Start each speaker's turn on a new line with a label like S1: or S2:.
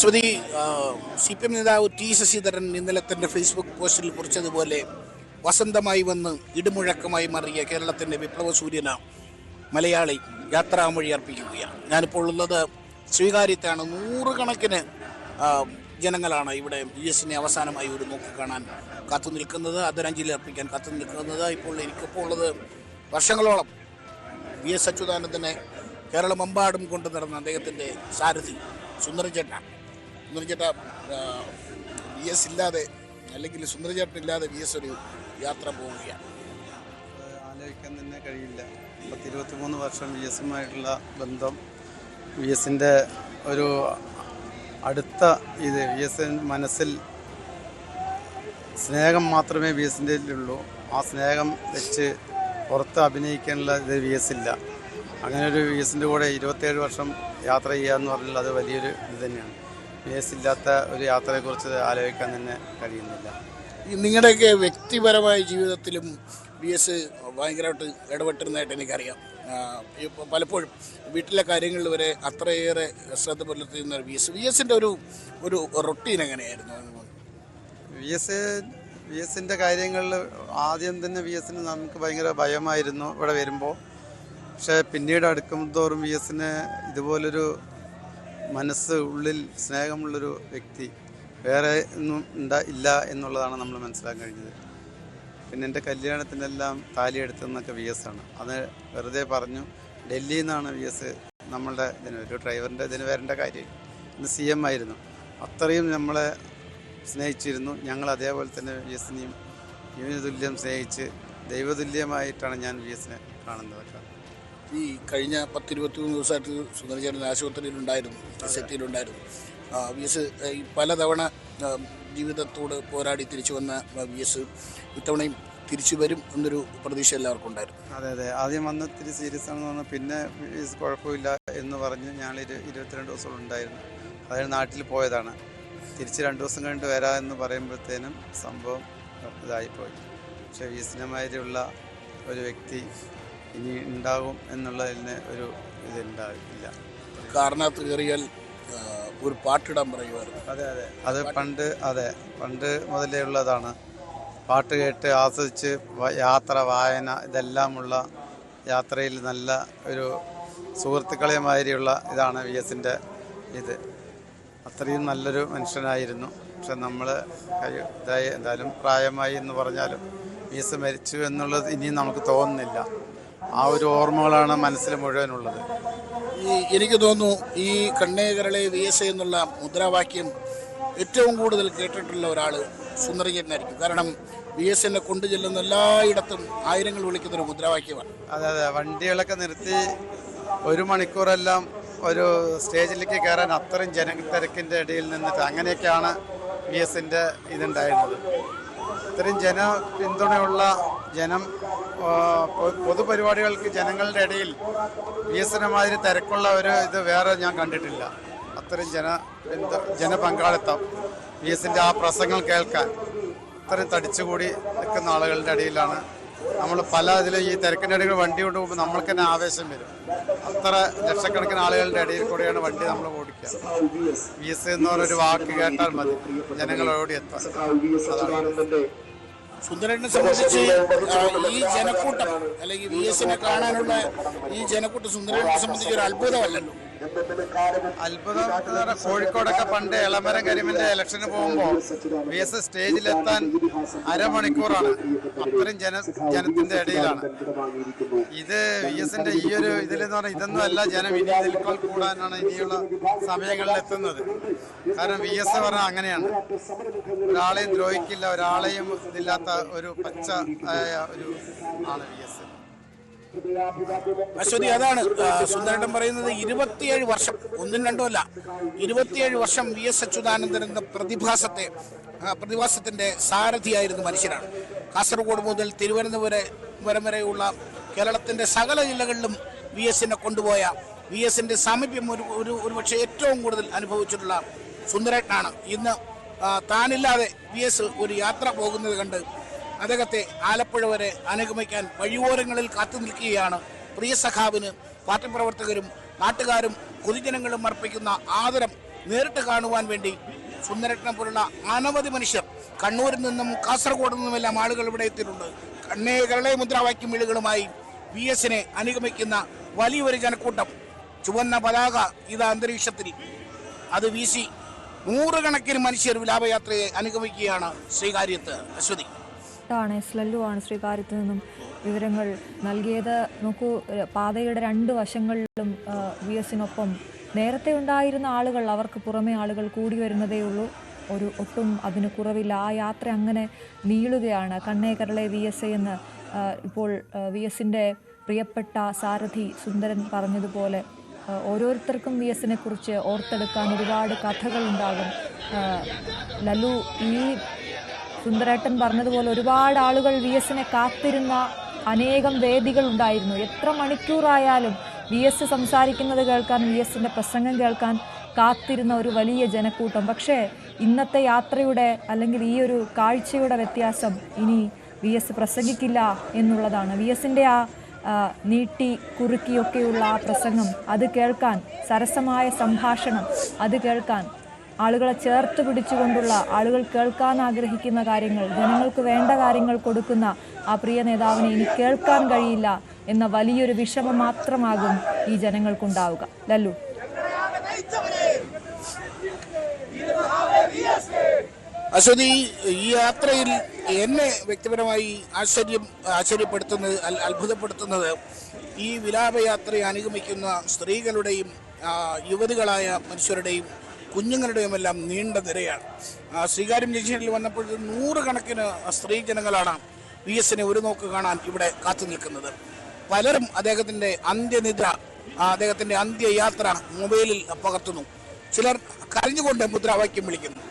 S1: Aswathy, CPM നേതാവ് T Sasidharan ഇന്നലെ തൻ്റെ ഫേസ്ബുക്ക് പോസ്റ്റിൽ കുറിച്ചതുപോലെ വസന്തമായി വന്ന് ഇടിമുഴക്കമായി മാറിയ കേരളത്തിൻ്റെ വിപ്ലവ സൂര്യന മലയാളി യാത്രാമൊഴി അർപ്പിക്കുകയാണ്. ഞാനിപ്പോൾ ഉള്ളത് സ്വീകാര്യത്താണ്. നൂറുകണക്കിന് ജനങ്ങളാണ് ഇവിടെ VSനെ അവസാനമായി ഒരു നോക്ക് കാണാൻ കാത്തു നിൽക്കുന്നത്, ആദരാഞ്ജലി അർപ്പിക്കാൻ കാത്തു നിൽക്കുന്നത്. ഇപ്പോൾ എനിക്കിപ്പോൾ ഉള്ളത് വർഷങ്ങളോളം VS അച്യുതാനന്ദനെ കേരളമെമ്പാടും കൊണ്ടു നടന്ന അദ്ദേഹത്തിൻ്റെ സാരഥി സുന്ദരചേട്ടനാണ്. സുന്ദരചേട്ട, VS ഇല്ലാതെ അല്ലെങ്കിൽ സുന്ദരചേട്ടനില്ലാതെ VS ഒരു യാത്ര പോവുകയാണ്.
S2: ആലോചിക്കാൻ തന്നെ കഴിയില്ല. 23 വർഷം VSുമായിട്ടുള്ള ബന്ധം, VSൻ്റെ ഒരു അടുത്ത VS മനസ്സിൽ സ്നേഹം മാത്രമേ VSൻ്റെ ഉള്ളൂ. ആ സ്നേഹം വെച്ച് പുറത്ത് അഭിനയിക്കാനുള്ള VS ഇല്ല. അങ്ങനെ ഒരു VSൻ്റെ കൂടെ 27 വർഷം യാത്ര ചെയ്യുക എന്ന് പറഞ്ഞാൽ അത് വലിയൊരു ഇത് തന്നെയാണ്. VS ഇല്ലാത്ത ഒരു യാത്രയെക്കുറിച്ച് ആലോചിക്കാൻ തന്നെ കഴിയുന്നില്ല.
S1: നിങ്ങളുടെയൊക്കെ വ്യക്തിപരമായ ജീവിതത്തിലും VS ഭയങ്കരമായിട്ട് ഇടപെട്ടിരുന്നതായിട്ട് എനിക്കറിയാം. ഇപ്പോൾ പലപ്പോഴും വീട്ടിലെ കാര്യങ്ങളിൽ വരെ അത്രയേറെ ശ്രദ്ധ പുലർത്തുന്ന VSൻ്റെ ഒരു റൊട്ടീൻ എങ്ങനെയായിരുന്നു?
S2: VSൻ്റെ കാര്യങ്ങളിൽ ആദ്യം തന്നെ VSന് നമുക്ക് ഭയങ്കര ഭയമായിരുന്നു ഇവിടെ വരുമ്പോൾ. പക്ഷേ പിന്നീട് അടുക്കും തോറും VSന് ഇതുപോലൊരു മനസ്സ്, ഉള്ളിൽ സ്നേഹമുള്ളൊരു വ്യക്തി വേറെ ഒന്നും ഇല്ല എന്നുള്ളതാണ് നമ്മൾ മനസ്സിലാക്കാൻ കഴിഞ്ഞത്. പിന്നെ എൻ്റെ കല്യാണത്തിനെല്ലാം താലിയെടുത്തതെന്നൊക്കെ VSാണ്. അത് വെറുതെ പറഞ്ഞു. ഡൽഹിയിൽ നിന്നാണ് VS നമ്മളുടെ ഒരു ഡ്രൈവറിൻ്റെ ഇതിന് വരേണ്ട കാര്യം. ഇന്ന് CM ആയിരുന്നു. അത്രയും നമ്മളെ സ്നേഹിച്ചിരുന്നു. ഞങ്ങൾ അതേപോലെ തന്നെ VSനെയും ജീവനതുല്യം സ്നേഹിച്ച് ദൈവതുല്യമായിട്ടാണ് ഞാൻ VSനെ കാണുന്നതൊക്കെ.
S1: ഈ കഴിഞ്ഞ 10-23 ദിവസമായിട്ട് സുന്ദരചേട്ടൻ ആശുപത്രിയിലുണ്ടായിരുന്നു, സെറ്റിയിലുണ്ടായിരുന്നു. VS ഈ പലതവണ ജീവിതത്തോട് പോരാടി തിരിച്ചു വന്ന VS ഇത്തവണയും തിരിച്ചു വരും എന്നൊരു പ്രതീക്ഷ എല്ലാവർക്കും ഉണ്ടായിരുന്നു.
S2: അതെ, ആദ്യം വന്ന് ഇത്തിരി സീരിയസ് ആണെന്ന് പറഞ്ഞു. പിന്നെ VS കുഴപ്പമില്ല എന്ന് പറഞ്ഞ് ഞങ്ങൾ 22 ദിവസം ഉണ്ടായിരുന്നു. അതായത് നാട്ടിൽ പോയതാണ്. തിരിച്ച് 2 ദിവസം കഴിഞ്ഞിട്ട് വരാമെന്ന് പറയുമ്പോഴത്തേനും സംഭവം ഇതായിപ്പോയി. പക്ഷേ VSനെമാതിരിയുള്ള ഒരു വ്യക്തി ഇനി ഉണ്ടാകും എന്നുള്ളതിന് ഒരു ഇതുണ്ടാവില്ല.
S1: കാറിനകത്ത് കയറിയാൽ ഒരു പാട്ടിടാൻ പറയുമായിരുന്നു.
S2: അത് പണ്ട് മുതലേ ഉള്ളതാണ്. പാട്ട് കേട്ട് ആസ്വദിച്ച് യാത്ര, വായന ഇതെല്ലാമുള്ള യാത്രയിൽ നല്ല ഒരു സുഹൃത്തുക്കളെ മാതിരിയുള്ള ഇതാണ് VSൻ്റെ ഇത്. അത്രയും നല്ലൊരു മനുഷ്യനായിരുന്നു. പക്ഷെ നമ്മൾ എന്തായാലും പ്രായമായി എന്ന് പറഞ്ഞാലും VS മരിച്ചു എന്നുള്ളത് ഇനിയും നമുക്ക് തോന്നുന്നില്ല. ആ ഒരു ഓർമ്മകളാണ് മനസ്സിൽ മുഴുവനുള്ളത്.
S1: എനിക്ക് തോന്നുന്നു ഈ കണ്ണേ കരളെ VS എന്നുള്ള മുദ്രാവാക്യം ഏറ്റവും കൂടുതൽ കേട്ടിട്ടുള്ള ഒരാൾ സുന്ദരചേട്ടനായിരിക്കും. കാരണം VSനെ കൊണ്ടു ചെല്ലുന്ന എല്ലായിടത്തും ആയിരങ്ങൾ വിളിക്കുന്നൊരു മുദ്രാവാക്യമാണ്.
S2: അതെ, വണ്ടികളൊക്കെ നിർത്തി 1 മണിക്കൂറെല്ലാം ഒരു സ്റ്റേജിലേക്ക് കയറാൻ അത്രയും ജനത്തിരക്കിൻ്റെ ഇടയിൽ നിന്നിട്ട് അങ്ങനെയൊക്കെയാണ് VSൻ്റെ ഇതുണ്ടായിരുന്നത്. ഇത്രയും പിന്തുണയുള്ള പൊതുപരിപാടികൾക്ക് ജനങ്ങളുടെ ഇടയിൽ VSനെ മാതിരി തിരക്കുള്ള ഒരു ഇത് വേറെ ഞാൻ കണ്ടിട്ടില്ല. അത്രയും ജനപങ്കാളിത്തം, VSൻ്റെ ആ പ്രസംഗങ്ങൾ കേൾക്കാൻ ഇത്രയും തടിച്ചുകൂടി നിൽക്കുന്ന ആളുകളുടെ ഇടയിലാണ് നമ്മൾ പല ഇതിലും ഈ തിരക്കിൻ്റെ ഇടയിൽ വണ്ടി കൊണ്ട് പോകുമ്പോൾ നമ്മൾക്ക് തന്നെ ആവേശം വരും. അത്ര ലക്ഷക്കണക്കിന് ആളുകളുടെ ഇടയിൽ കൂടെയാണ് വണ്ടി നമ്മൾ ഓടിക്കുക. VS എന്ന് പറഞ്ഞൊരു വാക്ക് കേട്ടാൽ മതി ജനങ്ങളോടി എത്താൻ.
S1: സുന്ദരനെ സംബന്ധിച്ച് ഈ ജനക്കൂട്ടം അല്ലെങ്കിൽ VSനെ കാണാനുള്ള ഈ ജനക്കൂട്ടം സുന്ദരനെ സംബന്ധിച്ച് ഒരു അത്ഭുതമല്ലല്ലോ.
S2: അത്ഭുതം എന്ന് പറഞ്ഞാൽ കോഴിക്കോടൊക്കെ പണ്ട് എളമരം കരിമിന്റെ ഇലക്ഷന് പോകുമ്പോൾ VS സ്റ്റേജിലെത്താൻ അരമണിക്കൂറാണ്. അത്രയും ജനത്തിന്റെ ഇടയിലാണ്. ഇത് VSന്റെ ഈ ഒരു ഇതിലെന്ന് പറഞ്ഞാൽ ഇതൊന്നും അല്ല. ജനം ഇനി ഇതിൽ കൂടാനാണ് ഇനിയുള്ള സമയങ്ങളിൽ എത്തുന്നത്. കാരണം VS പറഞ്ഞാൽ അങ്ങനെയാണ്. ഒരാളെയും ദ്രോഹിക്കില്ല, ഒരാളെയും ഇതില്ലാത്ത ഒരു പച്ച ആയ ഒരു ആണ് VS.
S1: അശ്വതി, അതാണ് സുന്ദരേട്ടൻ പറയുന്നത്. 27 വർഷം, 1-2 അല്ല, 27 വർഷം VS അച്യുതാനന്ദൻ എന്ന പ്രതിഭാസത്തിന്റെ സാരഥിയായിരുന്ന മനുഷ്യനാണ്. കാസർഗോഡ് മുതൽ തിരുവനന്തപുരം വരെയുള്ള കേരളത്തിന്റെ സകല ജില്ലകളിലും VSനെ കൊണ്ടുപോയ, VSന്റെ സാമീപ്യം ഒരുപക്ഷെ ഏറ്റവും കൂടുതൽ അനുഭവിച്ചിട്ടുള്ള സുന്ദരേട്ടനാണ്. ഇന്ന് താനില്ലാതെ VS ഒരു യാത്ര പോകുന്നത് കണ്ട് അദ്ദേഹത്തെ ആലപ്പുഴ വരെ അനുഗമിക്കാൻ വഴിയോരങ്ങളിൽ കാത്തു നിൽക്കുകയാണ് പ്രിയ സഖാവിന് പാർട്ടി പ്രവർത്തകരും നാട്ടുകാരും പൊതുജനങ്ങളും അർപ്പിക്കുന്ന ആദരം നേരിട്ട് കാണുവാൻ വേണ്ടി സുന്ദരനെ പോലുള്ള അനവധി മനുഷ്യർ കണ്ണൂരിൽ നിന്നും കാസർഗോഡ് നിന്നുമെല്ലാം ആളുകൾ ഇവിടെ എത്തിയിട്ടുണ്ട്. കണ്ണേ കേരള മുദ്രാവാക്യം വിളികളുമായി VS അനുഗമിക്കുന്ന വലിയൊരു ജനക്കൂട്ടം, ചുവന്ന പതാക ഇത് അന്തരീക്ഷത്തിൽ അത് വീശി നൂറുകണക്കിന് മനുഷ്യർ വിലാപയാത്രയെ അനുഗമിക്കുകയാണ് ശ്രീകാര്യത്ത്. അശ്വതി
S3: ആണ് ശ്രീകാര്യത്ത് നിന്നും വിവരങ്ങൾ നൽകിയത്. നോക്കൂ, പാതയുടെ രണ്ട് വശങ്ങളിലും VSനൊപ്പം നേരത്തെ ഉണ്ടായിരുന്ന ആളുകൾ, അവർക്ക് പുറമെ ആളുകൾ കൂടി വരുന്നതേയുള്ളൂ. ഒട്ടും അതിന് കുറവില്ല. ആ യാത്ര അങ്ങനെ നീളുകയാണ്. കണ്ണേ കേരളെ VS എന്ന് ഇപ്പോൾ VSന്റെ പ്രിയപ്പെട്ട സാരഥി സുന്ദരൻ പറഞ്ഞതുപോലെ ഓരോരുത്തർക്കും VSനെ കുറിച്ച് ഓർത്തെടുക്കാൻ ഒരുപാട് കഥകളുണ്ടാകും. ലല്ലു, ഈ സുന്ദരേട്ടൻ പറഞ്ഞതുപോലെ ഒരുപാട് ആളുകൾ VSനെ കാത്തിരുന്ന അനേകം വേദികൾ ഉണ്ടായിരുന്നു. എത്ര മണിക്കൂറായാലും VS സംസാരിക്കുന്നത് കേൾക്കാൻ, VSന്റെ പ്രസംഗം കേൾക്കാൻ കാത്തിരുന്ന ഒരു വലിയ ജനക്കൂട്ടം. പക്ഷേ ഇന്നത്തെ യാത്രയുടെ അല്ലെങ്കിൽ ഈ ഒരു കാഴ്ചയുടെ വ്യത്യാസം ഇനി VS പ്രസംഗിക്കില്ല എന്നുള്ളതാണ്. VSന്റെ നീട്ടി കുറുക്കിയൊക്കെയുള്ള ആ പ്രസംഗം, അത് കേൾക്കാൻ, സരസമായ സംഭാഷണം അത് കേൾക്കാൻ, ആളുകളെ ചേർത്ത് പിടിച്ചുകൊണ്ടുള്ള, ആളുകൾ കേൾക്കാൻ ആഗ്രഹിക്കുന്ന കാര്യങ്ങൾ, ജനങ്ങൾക്ക് വേണ്ട കാര്യങ്ങൾ കൊടുക്കുന്ന ആ പ്രിയ നേതാവിനെ ഇനി കേൾക്കാൻ കഴിയില്ല എന്ന വലിയൊരു വിഷമം മാത്രമാകും ഈ ജനങ്ങൾക്കുണ്ടാവുക. ലല്ലു,
S1: അശ്വതി, ഈ യാത്രയിൽ എന്നെ വ്യക്തിപരമായി ആശ്ചര്യപ്പെടുത്തുന്നത്, അത്ഭുതപ്പെടുത്തുന്നത് ഈ വിലാപയാത്രയെ അനുഗമിക്കുന്ന സ്ത്രീകളുടെയും യുവതികളായ മനുഷ്യരുടെയും കുഞ്ഞുങ്ങളുടെയും എല്ലാം നീണ്ട നിരയാണ്. ശ്രീകാര്യം ജംഗ്ഷനിൽ വന്നപ്പോൾ നൂറുകണക്കിന് സ്ത്രീജനങ്ങളാണ് VSനെ ഒരു നോക്ക് കാണാൻ ഇവിടെ കാത്തു നിൽക്കുന്നത്. പലരും അദ്ദേഹത്തിൻ്റെ അന്ത്യനിദ്ര, അദ്ദേഹത്തിൻ്റെ അന്ത്യയാത്ര മൊബൈലിൽ പകർത്തുന്നു. ചിലർ കരഞ്ഞുകൊണ്ട് മുദ്രാവാക്യം വിളിക്കുന്നു.